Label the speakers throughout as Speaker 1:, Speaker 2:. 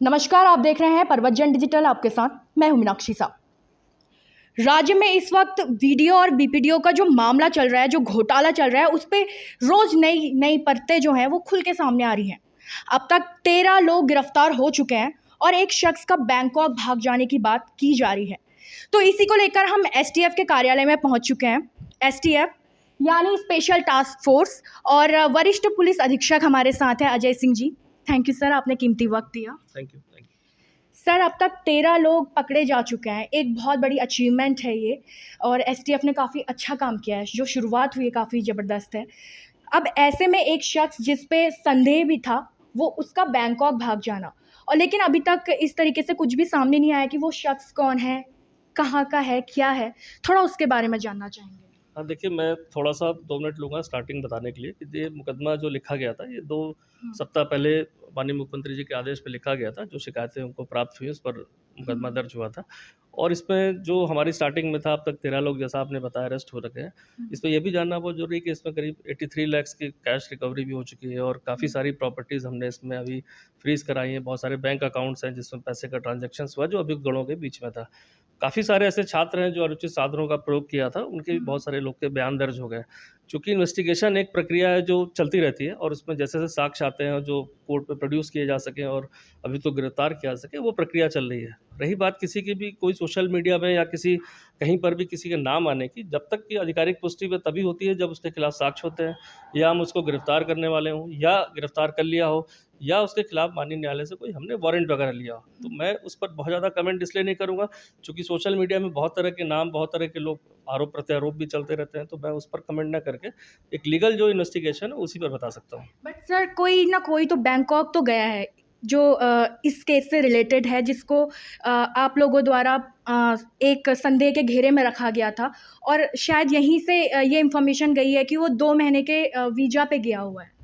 Speaker 1: नमस्कार, आप देख रहे हैं परवतजन डिजिटल। आपके साथ मैं हूं मीनाक्षी साहब। राज्य में इस वक्त वीडियो और बीपीडीओ का जो मामला चल रहा है, जो घोटाला चल रहा है, उस पे रोज नई नई परतें जो हैं वो खुल के सामने आ रही हैं। अब तक 13 लोग गिरफ्तार हो चुके हैं और एक शख्स का बैंकॉक भाग जाने की बात की जा रही है। तो इसी को लेकर हम एसटीएफ के कार्यालय में पहुंच चुके हैं। एसटीएफ यानी स्पेशल टास्क फोर्स, और वरिष्ठ पुलिस अधीक्षक हमारे साथ हैं Ajay Singh ji. Thank you sir, आपने कीमती वक्त दिया।
Speaker 2: Thank you.
Speaker 1: सर, अब तक 13 लोग पकड़े जा चुके हैं, एक बहुत बड़ी अचीवमेंट है ये, और एसटीएफ ने काफ़ी अच्छा काम किया है। जो शुरुआत हुई है काफ़ी ज़बरदस्त है। अब ऐसे में एक शख्स जिस पे संदेह भी था, वो उसका बैंकॉक भाग जाना, और लेकिन अभी तक इस तरीके से कुछ भी सामने नहीं आया कि वो शख्स कौन है, कहाँ का है, क्या है। थोड़ा उसके बारे में जानना चाहेंगे।
Speaker 2: हाँ, देखिए, मैं थोड़ा-सा 2 मिनट लूँगा स्टार्टिंग बताने के लिए कि ये मुकदमा जो लिखा गया था, ये 2 सप्ताह पहले माननीय मुख्यमंत्री जी के आदेश पे लिखा गया था। जो शिकायतें उनको प्राप्त हुई, उस पर मुकदमा दर्ज हुआ था। और इसमें जो हमारी स्टार्टिंग में था, अब तक 13 लोग, जैसा आपने बताया, अरेस्ट हो रखे हैं। इसमें ये भी जानना बहुत ज़रूरी है कि इसमें करीब 83 लाख की कैश रिकवरी भी हो चुकी है, और काफ़ी सारी प्रॉपर्टीज़ हमने इसमें अभी फ्रीज़ कराई हैं। बहुत सारे बैंक अकाउंट्स हैं जिसमें पैसे का ट्रांज़ैक्शंस हुआ, जो अभियुक्त गणों के बीच में था। काफ़ी सारे ऐसे छात्र हैं जो अनुचित साधनों का प्रयोग किया था, उनके भी बहुत सारे लोग के बयान दर्ज हो गए। चूँकि इन्वेस्टिगेशन एक प्रक्रिया है जो चलती रहती है, और उसमें जैसे-जैसे साक्ष्य आते हैं जो कोर्ट में प्रोड्यूस किए जा सकें और अभी तो गिरफ्तार किया जा सके, वो प्रक्रिया चल रही है। रही बात किसी की भी कोई सोशल मीडिया में या किसी कहीं पर भी किसी के नाम आने की, जब तक कि आधिकारिक पुष्टि वह तभी होती है जब उसके खिलाफ साक्ष्य होते हैं, या हम उसको गिरफ्तार करने वाले हों, या गिरफ्तार कर लिया हो, या उसके खिलाफ माननीय न्यायालय से कोई हमने वारंट वगैरह लिया हो। तो मैं उस पर बहुत ज़्यादा कमेंट इसलिए नहीं करूँगा, चूँकि सोशल मीडिया में बहुत तरह के नाम, बहुत तरह के लोग, आरोप प्रत्यारोप भी चलते रहते हैं, तो मैं उस पर कमेंट ना करके एक लीगल जो इन्वेस्टिगेशन है उसी पर बता सकता हूँ।
Speaker 1: बट सर, कोई ना कोई तो बैंकॉक तो गया है जो इस केस से रिलेटेड है, जिसको आप लोगों द्वारा एक संदेह के घेरे में रखा गया था, और शायद यहीं से ये इन्फॉर्मेशन गई है कि वो 2 महीने के वीज़ा पे गया हुआ है।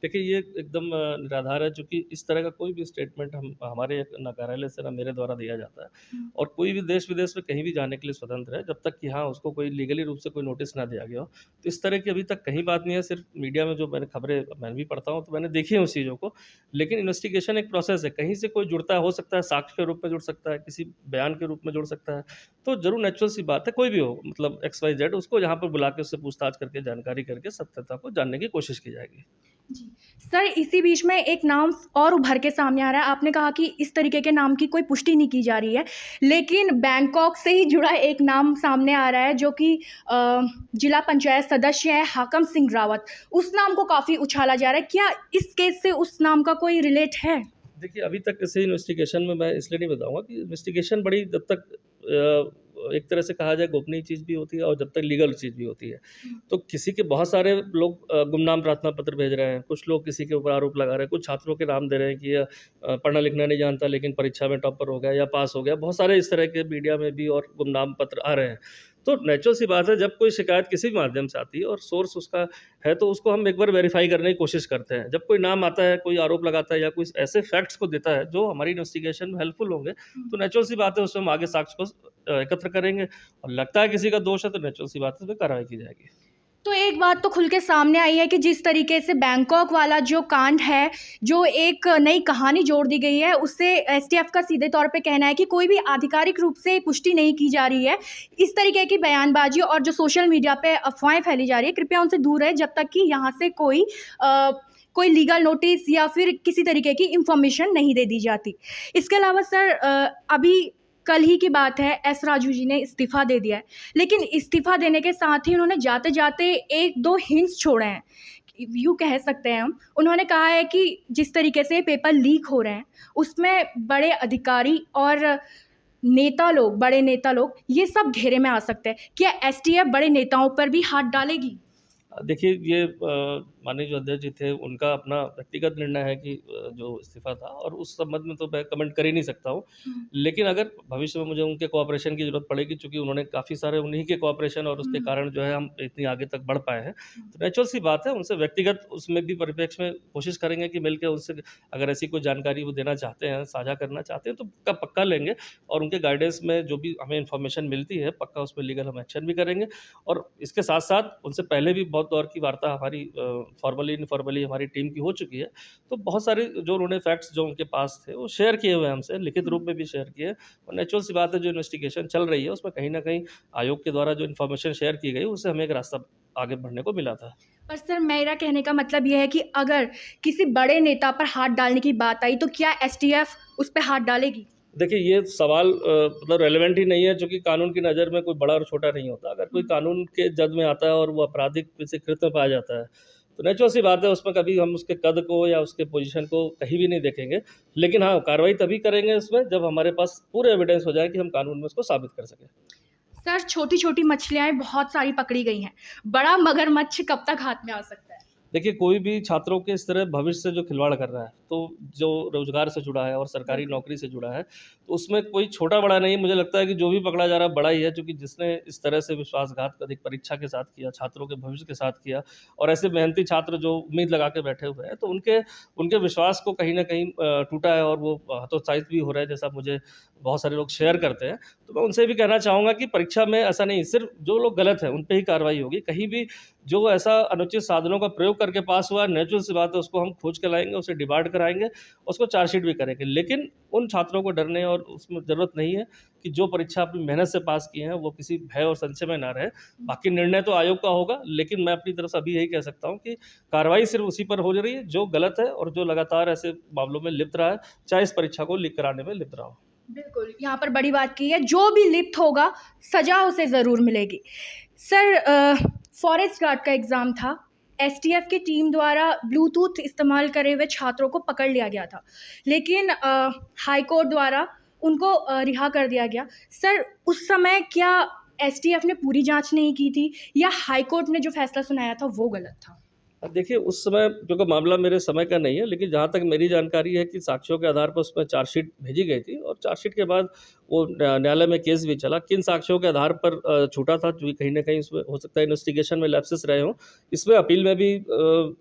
Speaker 2: देखिए, ये एकदम निराधार है, चूँकि इस तरह का कोई भी स्टेटमेंट हम हमारे ना कार्यालय से ना मेरे द्वारा दिया जाता है। और कोई भी देश-विदेश में कहीं भी जाने के लिए स्वतंत्र है, जब तक कि हाँ, उसको कोई लीगली रूप से कोई नोटिस ना दिया गया हो। तो इस तरह की अभी तक कहीं बात नहीं है, सिर्फ़ मीडिया में जो मैंने खबरें मैं भी पढ़ता हूँ, तो मैंने देखी हैं उस चीज़ों को। लेकिन इन्वेस्टिगेशन एक प्रोसेस है, कहीं से कोई जुड़ता है, हो सकता है साक्ष्य के रूप में जुड़ सकता है, किसी बयान के रूप में जुड़ सकता है। तो ज़रूर नेचुरल सी बात है, कोई भी हो, मतलब एक्स, वाई, ज़ेड, उसको यहाँ पर बुला के उससे पूछताछ करके, जानकारी करके सत्यता को जानने की कोशिश की जाएगी।
Speaker 1: जी। सर, इसी बीच में एक नाम और उभर के सामने आ रहा है। आपने कहा कि इस तरीके के नाम की कोई पुष्टि नहीं की जा रही है, लेकिन बैंकॉक से ही जुड़ा एक नाम सामने आ रहा है, जो कि जिला पंचायत सदस्य है हाकम सिंह रावत। उस नाम को काफ़ी उछाला जा रहा है। क्या इस केस से उस नाम का कोई रिलेट है?
Speaker 2: देखिए, अभी तक इसी इन्वेस्टिगेशन में मैं इसलिए नहीं बताऊँगा कि इन्वेस्टिगेशन बड़ी, जब तक एक तरह से कहा जाए, गोपनीय चीज़ भी होती है और जब तक लीगल चीज़ भी होती है। तो किसी के बहुत सारे लोग गुमनाम प्रार्थना पत्र भेज रहे हैं, कुछ लोग किसी के ऊपर आरोप लगा रहे हैं, कुछ छात्रों के नाम दे रहे हैं कि ये पढ़ना लिखना नहीं जानता लेकिन परीक्षा में टॉपर हो गया या पास हो गया। बहुत सारे इस तरह के मीडिया में भी और गुमनाम पत्र आ रहे हैं। तो नेचुरल सी बात है, जब कोई शिकायत किसी भी माध्यम से आती है और सोर्स उसका है, तो उसको हम एक बार वेरीफ़ाई करने की कोशिश करते हैं। जब कोई नाम आता है, कोई आरोप लगाता है या कोई ऐसे फैक्ट्स को देता है जो हमारी इन्वेस्टिगेशन में हेल्पफुल होंगे, तो नेचुरल सी बात है, उसमें हम आगे साक्ष्य को एकत्र करेंगे, और लगता है किसी का दोष है तो नेचुरल सी बात है, उसपे कार्रवाई की जाएगी।
Speaker 1: तो एक बात तो खुल के सामने आई है कि जिस तरीके से बैंकॉक वाला जो कांड है, जो एक नई कहानी जोड़ दी गई है, उससे एसटीएफ का सीधे तौर पे कहना है कि कोई भी आधिकारिक रूप से पुष्टि नहीं की जा रही है। इस तरीके की बयानबाजी और जो सोशल मीडिया पे अफवाहें फैली जा रही है, कृपया उनसे दूर रहे, जब तक कि यहाँ से कोई लीगल नोटिस या फिर किसी तरीके की इंफॉर्मेशन नहीं दे दी जाती। इसके अलावा सर, अभी कल ही की बात है, एस राजू जी ने इस्तीफ़ा दे दिया है, लेकिन इस्तीफ़ा देने के साथ ही उन्होंने जाते-जाते 1-2 हिंट्स छोड़े हैं। यूँ कह सकते हैं हम। उन्होंने कहा है कि जिस तरीके से पेपर लीक हो रहे हैं, उसमें बड़े अधिकारी और नेता लोग, बड़े नेता लोग, ये सब घेरे में आ सकते हैं। क्या एसटीएफ बड़े नेताओं पर भी हाथ डालेगी?
Speaker 2: देखिए, ये माननीय जो अध्यक्ष जी थे, उनका अपना व्यक्तिगत निर्णय है कि जो इस्तीफ़ा था, और उस संबंध में तो मैं कमेंट कर ही नहीं सकता हूँ। लेकिन अगर भविष्य में मुझे उनके कोऑपरेशन की ज़रूरत पड़ेगी, चूँकि उन्होंने काफ़ी सारे उन्हीं के कोऑपरेशन और उसके कारण जो है हम इतनी आगे तक बढ़ पाए हैं। तो नेचुरल सी बात है, उनसे व्यक्तिगत उसमें भी परिप्रेक्ष्य में कोशिश करेंगे कि मिलके उनसे अगर ऐसी कोई जानकारी वो देना चाहते हैं, साझा करना चाहते हैं, तो पक्का लेंगे, और उनके गाइडेंस में जो भी हमें इन्फॉर्मेशन मिलती है, पक्का उस पे लीगल हम एक्शन भी करेंगे। और इसके साथ-साथ उनसे पहले भी बहुत दौर की वार्ता हमारी फॉर्मली इनफॉर्मली हमारी टीम की हो चुकी है। तो बहुत सारे जो उन्होंने फैक्ट्स जो उनके पास थे वो शेयर किए हुए हैं हमसे, लिखित रूप में भी शेयर किए। और नेचुरल सी बात है, जो इन्वेस्टिगेशन चल रही है उसमें कहीं न कहीं आयोग के द्वारा जो इन्फॉर्मेशन शेयर की गई उससे हमें एक रास्ता आगे बढ़ने को मिला था।
Speaker 1: पर सर मेरा कहने का मतलब ये है कि अगर किसी बड़े नेता पर हाथ डालने की बात आई तो क्या एसटीएफ उस पे हाथ डालेगी?
Speaker 2: देखिए, ये सवाल मतलब रेलेवेंट ही नहीं है, चूँकि कानून की नज़र में कोई बड़ा और छोटा नहीं होता। अगर कोई कानून के जद में आता है और वो आपराधिक किसी कृत्य में पाया जाता है, तो नेचुरल सी बात है उसमें कभी हम उसके कद को या उसके पोजीशन को कहीं भी नहीं देखेंगे। लेकिन हाँ, कार्रवाई तभी करेंगे उसमें जब हमारे पास पूरे एविडेंस हो जाए कि हम कानून में उसको साबित कर सकें।
Speaker 1: सर छोटी-छोटी मछलियाँ बहुत सारी पकड़ी गई हैं। बड़ा मगरमच्छ कब तक हाथ में आ सकता है?
Speaker 2: देखिए, कोई भी छात्रों के इस तरह भविष्य से जो खिलवाड़ कर रहा है, तो जो रोज़गार से जुड़ा है और सरकारी नौकरी से जुड़ा है, तो उसमें कोई छोटा-बड़ा नहीं है। मुझे लगता है कि जो भी पकड़ा जा रहा है बड़ा ही है, क्योंकि जिसने इस तरह से विश्वासघात अधिक परीक्षा के साथ किया, छात्रों के भविष्य के साथ किया, और ऐसे मेहनती छात्र जो उम्मीद लगा के बैठे हुए हैं, तो उनके विश्वास को कहीं न कहीं टूटा है और वो हतोत्साहित भी हो रहे हैं, जैसा मुझे बहुत सारे लोग शेयर करते हैं। तो मैं उनसे भी कहना चाहूँगा कि परीक्षा में ऐसा नहीं, सिर्फ़ जो लोग गलत हैं, उन पे ही कार्रवाई होगी। कहीं भी जो ऐसा अनुचित साधनों का प्रयोग करके पास हुआ है, नेचुरल सी बात है उसको हम खोज के लाएँगे, उसे डिबार्ड कराएँगे, उसको चार्जशीट भी करेंगे। लेकिन उन छात्रों को डरने और उसमें ज़रूरत नहीं है कि जो परीक्षा अपनी मेहनत से पास किए हैं, वो किसी भय और संशय में ना रहे। बाकी निर्णय तो आयोग का होगा, लेकिन मैं अपनी तरफ से अभी यही कह सकता हूँ कि कार्रवाई सिर्फ़ उसी पर हो रही है जो गलत है और जो लगातार ऐसे मामलों में लिप्त रहा है, चाहे इस परीक्षा को लीक कराने में लिप्त रहा हो।
Speaker 1: बिल्कुल, यहाँ पर बड़ी बात की है, जो भी लिप्त होगा सज़ा उसे ज़रूर मिलेगी। सर फॉरेस्ट गार्ड का एग्ज़ाम था, एसटीएफ की टीम द्वारा ब्लूटूथ इस्तेमाल करे हुए छात्रों को पकड़ लिया गया था, लेकिन हाई कोर्ट द्वारा उनको रिहा कर दिया गया। सर उस समय क्या एसटीएफ ने पूरी जाँच नहीं की थी या हाई कोर्ट ने जो फ़ैसला सुनाया था वो गलत था?
Speaker 2: अब देखिए, उस समय क्योंकि मामला मेरे समय का नहीं है, लेकिन जहाँ तक मेरी जानकारी है कि साक्ष्यों के आधार पर उसमें चार्जशीट भेजी गई थी और चार्जशीट के बाद वो न्यायालय में केस भी चला। किन साक्ष्यों के आधार पर छूटा था, जो कहीं न कहीं इसमें हो सकता है इन्वेस्टिगेशन में लैप्सेस रहे हों। इसमें अपील में भी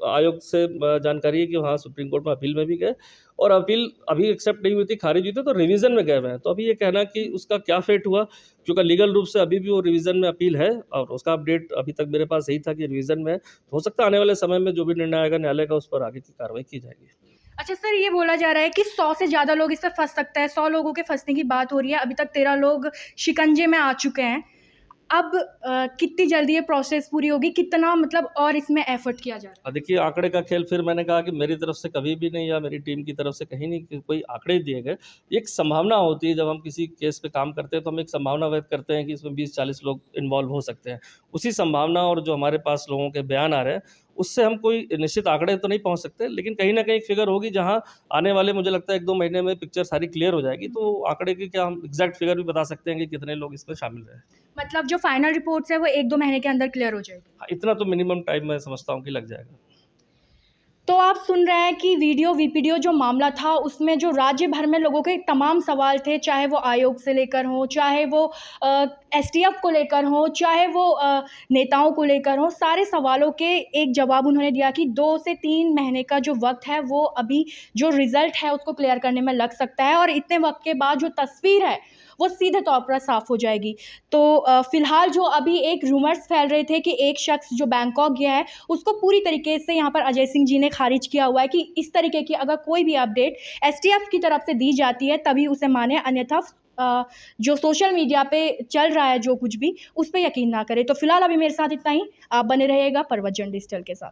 Speaker 2: आयोग से जानकारी है कि वहाँ सुप्रीम कोर्ट में अपील में भी गए और अपील अभी एक्सेप्ट नहीं हुई थी, खारिज हुई थी, तो रिवीज़न में गए हुए हैं। तो अभी ये कहना कि उसका क्या फेट हुआ, क्योंकि लीगल रूप से अभी भी वो रिवीज़न में अपील है और उसका अपडेट अभी तक मेरे पास यही था कि रिवीज़न में है। तो हो सकता है आने वाले समय में जो भी निर्णय आएगा न्यायालय का, उस पर आगे की कार्रवाई की जाएगी।
Speaker 1: अच्छा सर, ये बोला जा रहा है कि 100 से ज़्यादा लोग इसमें फँस सकते हैं, 100 लोगों के फँसने की बात हो रही है, अभी तक 13 लोग शिकंजे में आ चुके हैं। अब कितनी जल्दी ये प्रोसेस पूरी होगी, कितना मतलब और इसमें एफ़र्ट किया जा रहा है?
Speaker 2: देखिए, आंकड़े का खेल, फिर मैंने कहा कि मेरी तरफ से कभी भी नहीं या मेरी टीम की तरफ से कहीं नहीं कि कोई आंकड़े दिए गए। एक संभावना होती है, जब हम किसी केस पे काम करते हैं तो हम एक संभावना व्यक्त करते हैं कि इसमें 20-40 लोग इन्वॉल्व हो सकते हैं। उसी संभावना और जो हमारे पास लोगों के बयान आ रहे हैं, उससे हम कोई निश्चित आंकड़े तो नहीं पहुँच सकते, लेकिन कहीं न कहीं एक फ़िगर होगी जहाँ आने वाले, मुझे लगता है 1-2 महीने में पिक्चर सारी क्लियर हो जाएगी। तो आंकड़े की क्या हम एग्ज़ैक्ट फ़िगर भी बता सकते हैं कि कितने लोग इसमें शामिल रहे।
Speaker 1: मतलब जो फाइनल रिपोर्ट्स है वो 1-2 महीने के अंदर क्लियर हो जाएगी।
Speaker 2: हाँ, इतना तो मिनिमम टाइम मैं समझता हूँ कि लग जाएगा।
Speaker 1: तो आप सुन रहे हैं कि वीडियो जो मामला था उसमें जो राज्य भर में लोगों के तमाम सवाल थे, चाहे वो आयोग से लेकर हों, चाहे वो एसटीएफ को लेकर हों, चाहे वो नेताओं को लेकर हों, सारे सवालों के एक जवाब उन्होंने दिया कि 2 से 3 महीने का जो वक़्त है वो अभी जो रिज़ल्ट है उसको क्लियर करने में लग सकता है और इतने वक़्त के बाद जो तस्वीर है वो सीधे तौर पर साफ़ हो जाएगी। तो फ़िलहाल जो अभी एक रूमर्स फैल रहे थे कि एक शख्स जो बैंकॉक गया है उसको पूरी तरीके से यहाँ पर अजय सिंह जी ने खारिज किया हुआ है कि इस तरीके की अगर कोई भी अपडेट एसटीएफ की तरफ से दी जाती है तभी उसे माने, अन्यथा जो सोशल मीडिया पे चल रहा है जो कुछ भी उस पे यकीन ना करें। तो फिलहाल अभी मेरे साथ इतना ही। आप बने रहिएगा परवत जर्न डिजिटल के साथ।